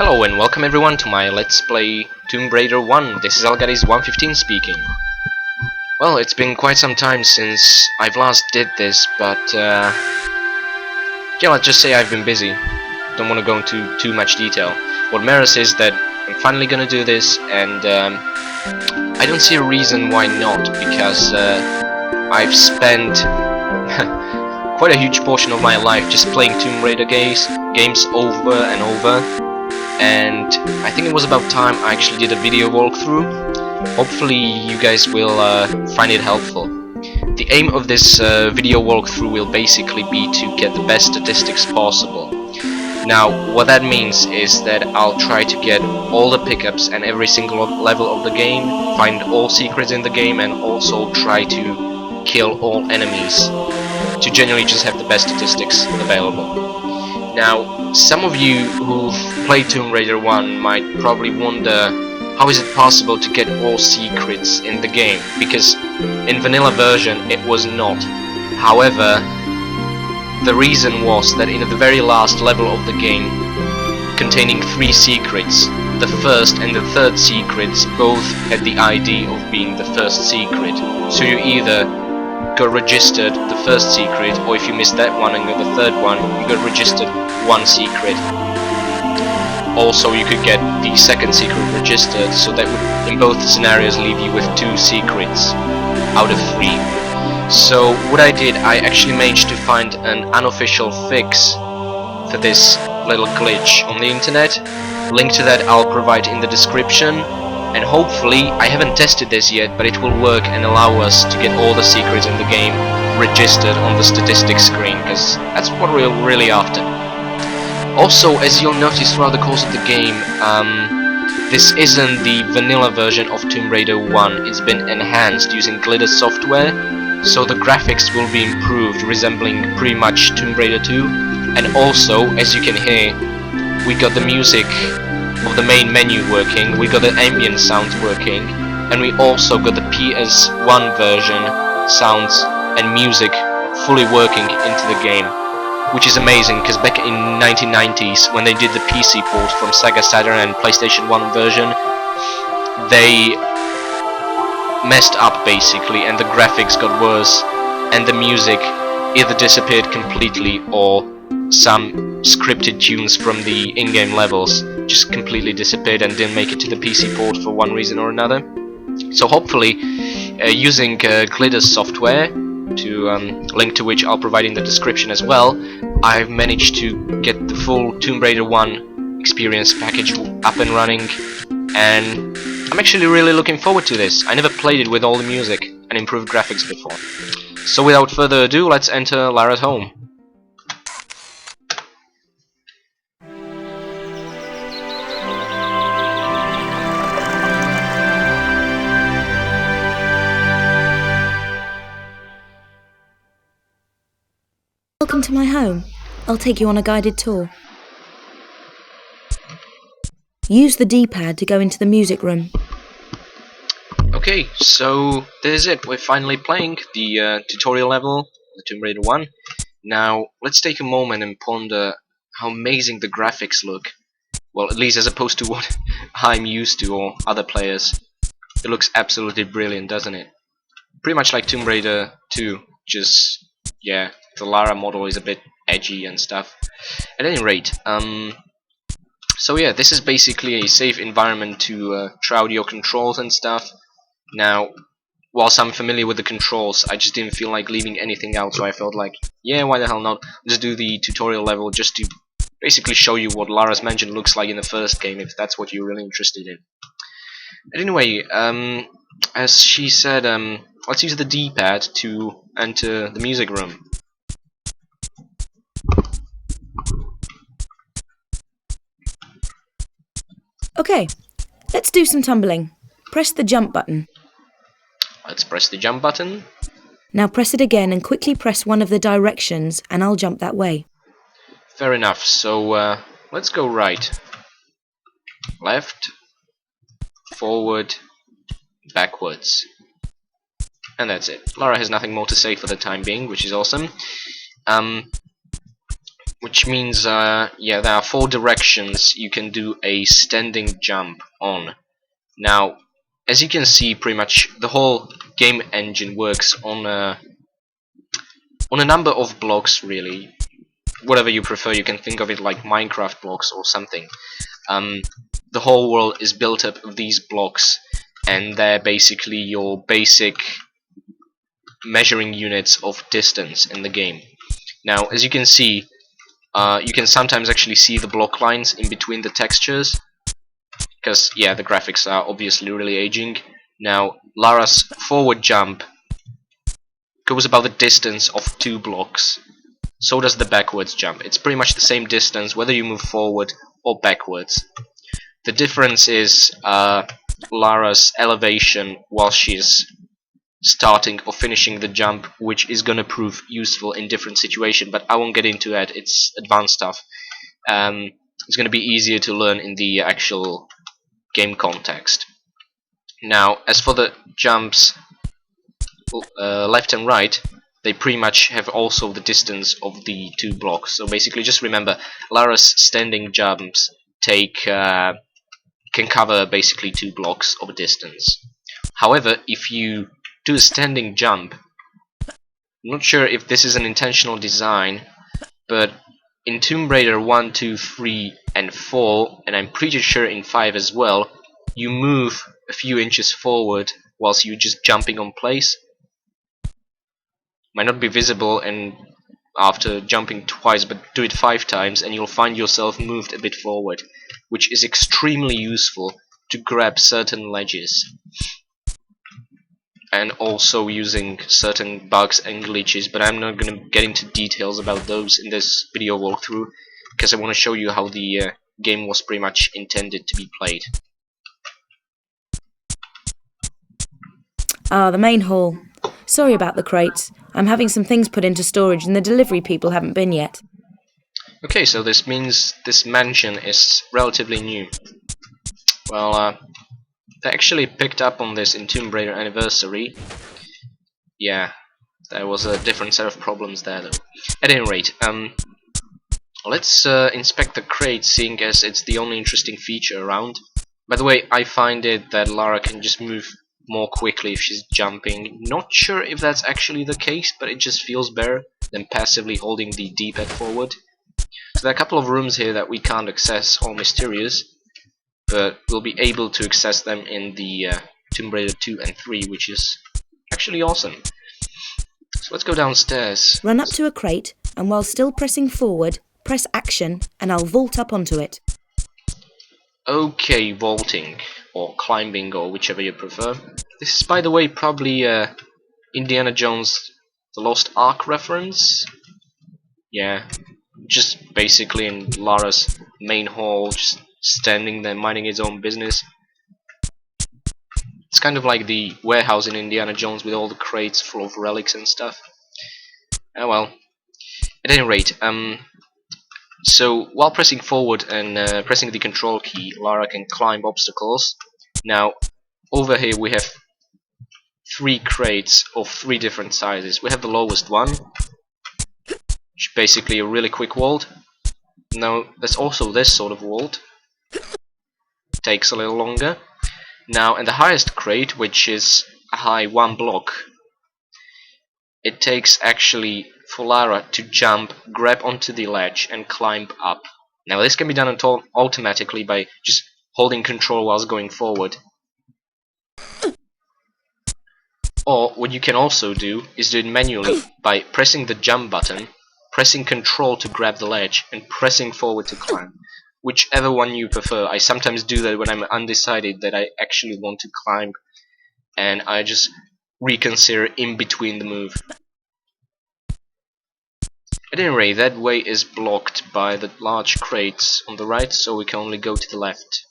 Hello and welcome everyone to my Let's Play Tomb Raider 1. This is Algadis115 speaking. Well, it's been quite some time since I've last did this, but yeah, let's just say I've been busy. Don't want to go into too much detail. What matters is that I'm finally gonna do this, and I don't see a reason why not, because I've spent quite a huge portion of my life just playing Tomb Raider games over and over. And I think it was about time I actually did a video walkthrough. Hopefully you guys will find it helpful. The aim of this video walkthrough will basically be to get the best statistics possible. Now, what that means is that I'll try to get all the pickups and every single level of the game, find all secrets in the game, and also try to kill all enemies to generally just have the best statistics available. Now, some of you who've played Tomb Raider 1 might probably wonder how is it possible to get all secrets in the game, because in vanilla version it was not. However, the reason was that in the very last level of the game, containing 3 secrets, the first and the third secrets both had the ID of being the first secret. So you either got registered the first secret, or if you missed that one and got the third one, you got registered 1 secret. Also, you could get the second secret registered, so that would in both scenarios leave you with 2 secrets out of 3. So what I did, I actually managed to find an unofficial fix for this little glitch on the internet. Link to that I'll provide in the description. And hopefully, I haven't tested this yet, but it will work and allow us to get all the secrets in the game registered on the statistics screen, because that's what we're really after. Also, as you'll notice throughout the course of the game, this isn't the vanilla version of Tomb Raider 1, it's been enhanced using glitter software, so the graphics will be improved, resembling pretty much Tomb Raider 2. And also, as you can hear, we got the music of the main menu working, we got the ambient sounds working, and we also got the PS1 version sounds and music fully working into the game, which is amazing, because back in 1990s when they did the PC port from Sega Saturn and PlayStation 1 version, they messed up basically, and the graphics got worse, and the music either disappeared completely, or some scripted tunes from the in-game levels just completely disappeared and didn't make it to the PC port for one reason or another. So hopefully, using glitter software, link to which I'll provide in the description as well, I've managed to get the full Tomb Raider 1 experience package up and running, and I'm actually really looking forward to this. I never played it with all the music and improved graphics before. So without further ado, let's enter Lara's home. Welcome to my home. I'll take you on a guided tour. Use the D-pad to go into the music room. Okay, so there's it. We're finally playing the tutorial level of the Tomb Raider 1. Now, let's take a moment and ponder how amazing the graphics look. Well, at least as opposed to what I'm used to, or other players. It looks absolutely brilliant, doesn't it? Pretty much like Tomb Raider 2, just, yeah, the Lara model is a bit edgy and stuff. At any rate, so yeah, this is basically a safe environment to try out your controls and stuff. Now, whilst I'm familiar with the controls, I just didn't feel like leaving anything out, so I felt like, yeah, why the hell not? Just do the tutorial level just to basically show you what Lara's mansion looks like in the first game, if that's what you're really interested in. Anyway, as she said, let's use the D-pad to enter the music room. Okay, let's do some tumbling. Press the jump button. Let's press the jump button. Now press it again and quickly press one of the directions, and I'll jump that way. Fair enough, so let's go right, left, forward, backwards. And that's it. Lara has nothing more to say for the time being, which is awesome. which means yeah, there are 4 directions you can do a standing jump on. Now, as you can see, pretty much the whole game engine works on a number of blocks, really. Whatever you prefer, you can think of it like Minecraft blocks or something. Um, the whole world is built up of these blocks, and they're basically your basic measuring units of distance in the game. Now, as you can see, you can sometimes actually see the block lines in between the textures, because yeah, the graphics are obviously really aging. Now, Lara's forward jump goes about the distance of 2 blocks. So does the backwards jump. It's pretty much the same distance whether you move forward or backwards. The difference is Lara's elevation while she's starting or finishing the jump, which is gonna prove useful in different situations, but I won't get into that, it's advanced stuff. It's gonna be easier to learn in the actual game context. Now, as for the jumps left and right, they pretty much have also the distance of the 2 blocks. So basically, just remember, Lara's standing jumps can cover basically 2 blocks of distance. However, if you do a standing jump, I'm not sure if this is an intentional design, but in Tomb Raider 1, 2, 3, and 4, and I'm pretty sure in 5 as well, you move a few inches forward whilst you're just jumping on place. Might not be visible and after jumping twice, but do it 5 times and you'll find yourself moved a bit forward, which is extremely useful to grab certain ledges, and also using certain bugs and glitches, but I'm not going to get into details about those in this video walkthrough, because I want to show you how the game was pretty much intended to be played. Ah, the main hall. Sorry about the crates. I'm having some things put into storage and the delivery people haven't been yet. Okay, so this means this mansion is relatively new. Well, they actually picked up on this in Tomb Raider Anniversary. Yeah, there was a different set of problems there though. At any rate, let's inspect the crate, seeing as it's the only interesting feature around. By the way, I find it that Lara can just move more quickly if she's jumping. Not sure if that's actually the case, but it just feels better than passively holding the D-pad forward. So there are a couple of rooms here that we can't access, or mysterious, but we'll be able to access them in the Tomb Raider 2 and 3, which is actually awesome. So let's go downstairs. Run up to a crate, and while still pressing forward, press action, and I'll vault up onto it. Okay, vaulting, or climbing, or whichever you prefer. This is, by the way, probably Indiana Jones The Lost Ark reference. Yeah, just basically in Lara's main hall, just standing there minding his own business. It's kind of like the warehouse in Indiana Jones with all the crates full of relics and stuff. Oh well. At any rate, so while pressing forward and pressing the control key, Lara can climb obstacles. Now, over here we have 3 crates of 3 different sizes. We have the lowest one, which is basically a really quick vault. Now, there's also this sort of vault. Takes a little longer. Now, and the highest crate, which is a high 1 block, it takes actually for Lara to jump, grab onto the ledge, and climb up. Now, this can be done automatically by just holding control whilst going forward. Or what you can also do is do it manually by pressing the jump button, pressing control to grab the ledge, and pressing forward to climb. Whichever one you prefer. I sometimes do that when I'm undecided that I actually want to climb, and I just reconsider in between the move. At any rate, that way is blocked by the large crates on the right, so we can only go to the left.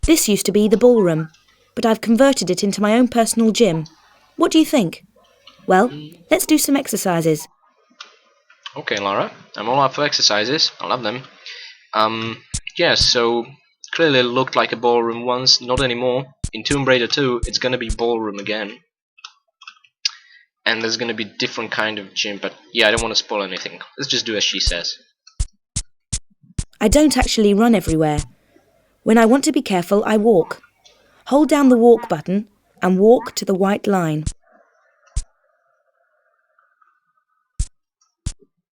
This used to be the ballroom, but I've converted it into my own personal gym. What do you think? Well, let's do some exercises. Okay, Lara, I'm all up for exercises. I love them. Yeah, so clearly it looked like a ballroom once, not anymore. In Tomb Raider 2, it's gonna be ballroom again. and there's gonna be different kind of gym, but yeah, I don't want to spoil anything. Let's just do as she says. I don't actually run everywhere. When I want to be careful, I walk. Hold down the walk button and walk to the white line.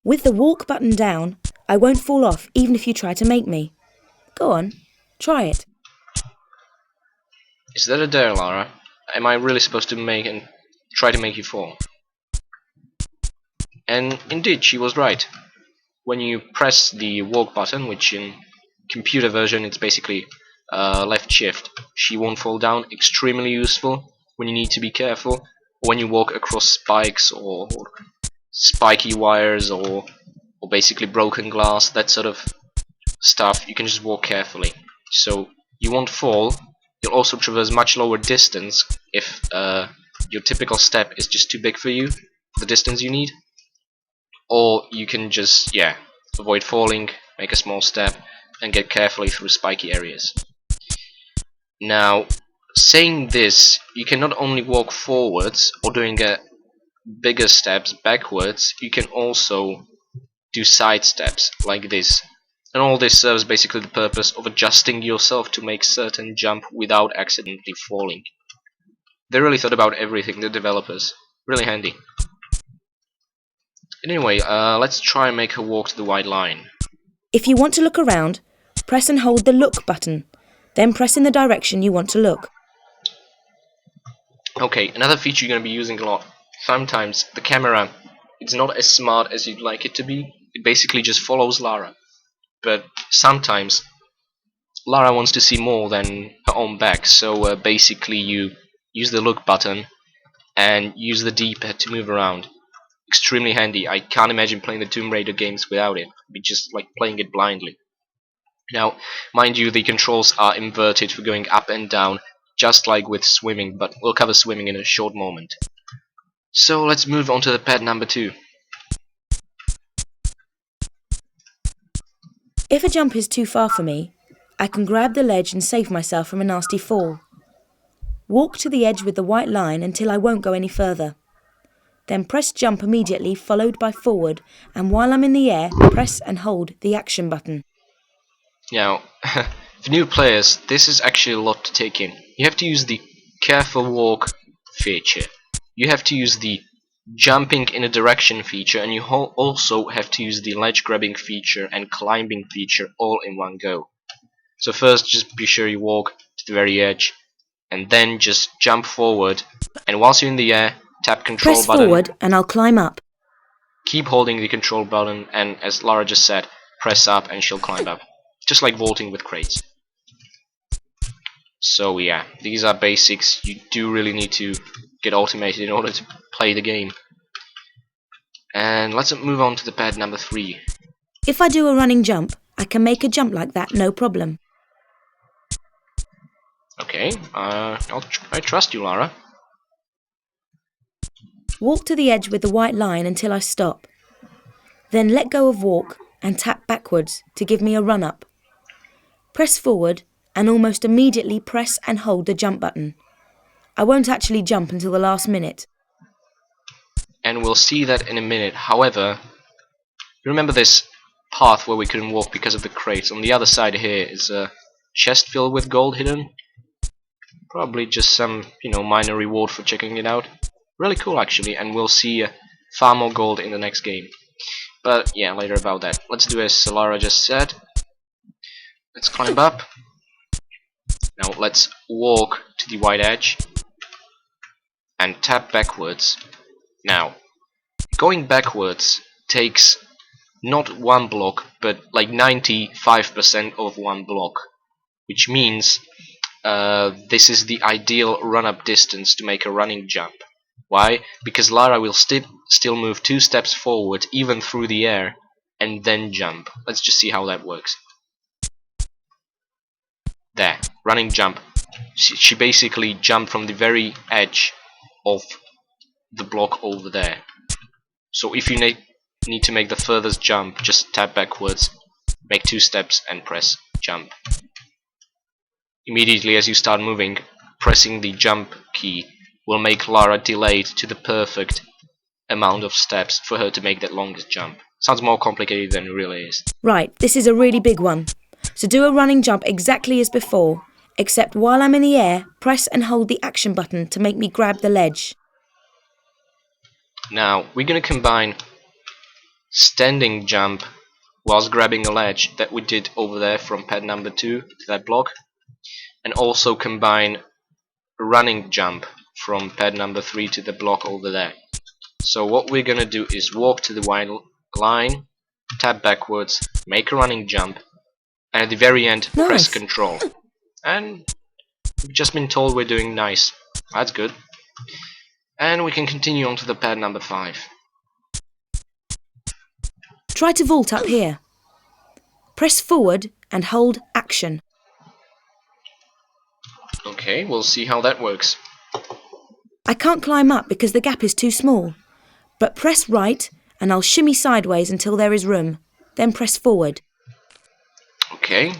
With the walk button down, I won't fall off even if you try to make me. Go on, try it. Is that a dare, Lara? Am I really supposed to make and try to make you fall? And indeed, she was right. When you press the walk button, which in computer version it's basically left shift, she won't fall down. Extremely useful when you need to be careful. When you walk across spikes or spiky wires or basically broken glass, that sort of stuff, you can just walk carefully. So you won't fall. You'll also traverse much lower distance if your typical step is just too big for you, for the distance you need. Or you can just, yeah, avoid falling, make a small step, and get carefully through spiky areas. Now, saying this, you can not only walk forwards or doing bigger steps backwards, you can also do side steps like this. And all this serves basically the purpose of adjusting yourself to make certain jump without accidentally falling. They really thought about everything, the developers. Really handy. Anyway, let's try and make her walk to the white line. If you want to look around, press and hold the look button. Then press in the direction you want to look. Okay, another feature you're going to be using a lot. Sometimes the camera, it's not as smart as you'd like it to be. It basically just follows Lara. But sometimes Lara wants to see more than her own back, so basically you use the look button and use the D-pad to move around. Extremely handy. I can't imagine playing the Tomb Raider games without it. It'd be just like playing it blindly. Now, mind you, the controls are inverted for going up and down, just like with swimming, but we'll cover swimming in a short moment. So let's move on to the pad number 2. If a jump is too far for me, I can grab the ledge and save myself from a nasty fall. Walk to the edge with the white line until I won't go any further. Then press jump immediately, followed by forward, and while I'm in the air, press and hold the action button. Now, for new players, this is actually a lot to take in. You have to use the careful walk feature. You have to use the jumping in a direction feature, and you also have to use the ledge grabbing feature and climbing feature all in one go. So first, just be sure you walk to the very edge, and then just jump forward, and whilst you're in the air, tap control Press button. forward and I'll climb up. Keep holding the control button, and as Lara just said, press up and she'll climb up. Just like vaulting with crates. So yeah, these are basics. You do really need to get automated in order to play the game. And let's move on to the pad number 3. If I do a running jump, I can make a jump like that, no problem. Okay, I trust you, Lara. Walk to the edge with the white line until I stop. Then let go of walk and tap backwards to give me a run up. Press forward and almost immediately press and hold the jump button. I won't actually jump until the last minute. And we'll see that in a minute. However, remember this path where we couldn't walk because of the crates? On the other side here is a chest filled with gold hidden. Probably just some, minor reward for checking it out. Really cool actually, and we'll see far more gold in the next game. But yeah, later about that. Let's do as Lara just said. Let's climb up. Now let's walk to the white edge and tap backwards. Now, going backwards takes not one block, but like 95% of one block, which means this is the ideal run-up distance to make a running jump. Why? Because Lara will still move 2 steps forward, even through the air, and then jump. Let's just see how that works. There, running jump. She basically jumped from the very edge of the block over there. So if you need to make the furthest jump, just tap backwards, make 2 steps and press jump. Immediately as you start moving, pressing the jump key will make Lara delayed to the perfect amount of steps for her to make that longest jump. Sounds more complicated than it really is. Right, this is a really big one. So do a running jump exactly as before, except while I'm in the air, press and hold the action button to make me grab the ledge. Now, we're going to combine standing jump whilst grabbing a ledge that we did over there from pad number 2 to that block, and also combine a running jump from pad number 3 to the block over there. So what we're going to do is walk to the white line, tap backwards, make a running jump, and at the very end press control. And we've just been told we're doing nice. That's good. And we can continue on to the pad number 5. Try to vault up here. Press forward and hold action. Okay, we'll see how that works. I can't climb up because the gap is too small. But press right and I'll shimmy sideways until there is room. Then press forward. Okay,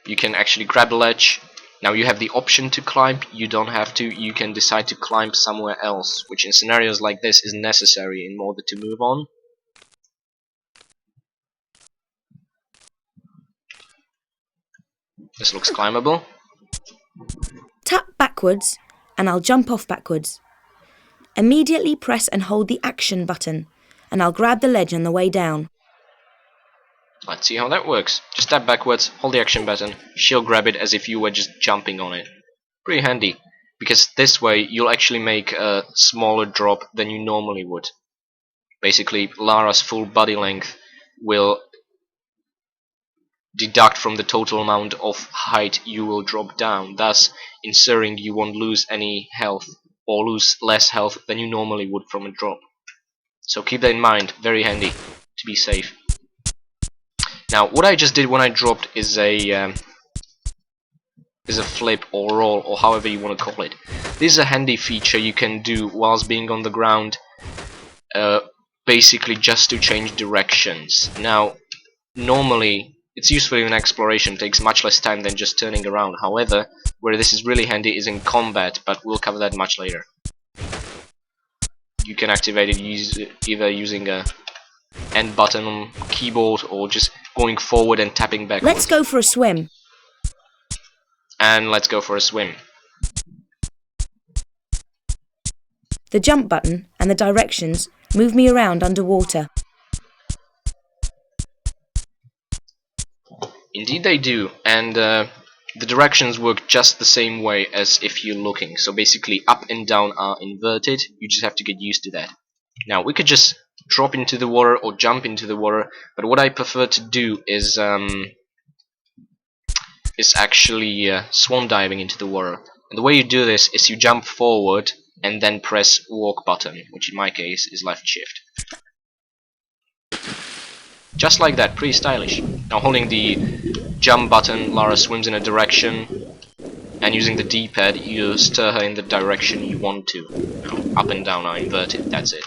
you can actually grab a ledge. Now you have the option to climb, you don't have to. You can decide to climb somewhere else, which in scenarios like this is necessary in order to move on. This looks climbable. Tap backwards and I'll jump off backwards. Immediately press and hold the action button and I'll grab the ledge on the way down. Let's see how that works. Just tap backwards, hold the action button, she'll grab it as if you were just jumping on it. Pretty handy, because this way you'll actually make a smaller drop than you normally would. Basically, Lara's full body length will deduct from the total amount of height you will drop down, thus ensuring you won't lose any health or lose less health than you normally would from a drop. So keep that in mind, very handy to be safe. Now what I just did when I dropped is a flip or roll, or however you want to call it. This is a handy feature you can do whilst being on the ground, basically just to change directions. Now normally it's useful in exploration, takes much less time than just turning around. However, where this is really handy is in combat, but we'll cover that much later. You can activate it either using a end button on keyboard or just going forward and tapping backwards. Let's go for a swim. And let's go for a swim. The jump button and the directions move me around underwater. Indeed they do, and the directions work just the same way as if you're looking. So basically up and down are inverted, you just have to get used to that. Now we could just drop into the water or jump into the water, but what I prefer to do is actually swan diving into the water. And the way you do this is you jump forward and then press walk button, which in my case is left shift. Just like that, pretty stylish. Now holding the jump button, Lara swims in a direction, and using the D-pad you stir her in the direction you want to. Now, up and down are inverted, that's it.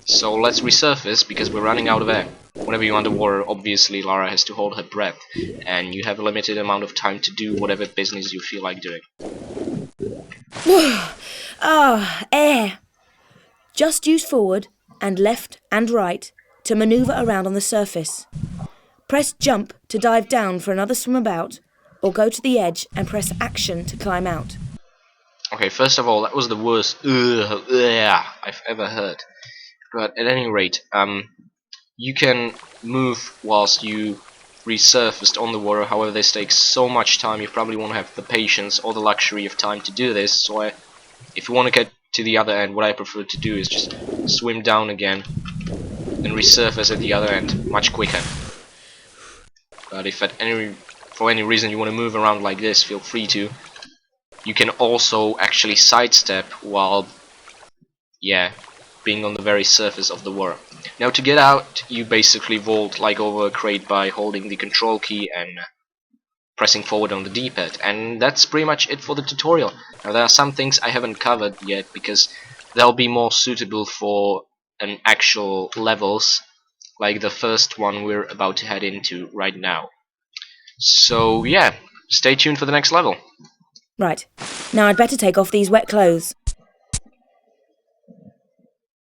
So let's resurface because we're running out of air. Whenever you're underwater, obviously Lara has to hold her breath, and you have a limited amount of time to do whatever business you feel like doing. Air! Just use forward and left and right to manoeuvre around on the surface. Press jump to dive down for another swim about, or go to the edge and press action to climb out. Okay, first of all, that was the worst I've ever heard. But at any rate, you can move whilst you resurfaced on the water. However, this takes so much time, you probably won't have the patience or the luxury of time to do this. So if you want to get to the other end, what I prefer to do is just swim down again and resurface at the other end much quicker. But if for any reason you want to move around like this, feel free to. You can also actually sidestep while being on the very surface of the water. Now to get out, you basically vault like over a crate by holding the control key and pressing forward on the D-pad, and that's pretty much it for the tutorial. Now there are some things I haven't covered yet because they'll be more suitable for an actual levels, like the first one we're about to head into right now. So yeah, stay tuned for the next level. Right, now I'd better take off these wet clothes.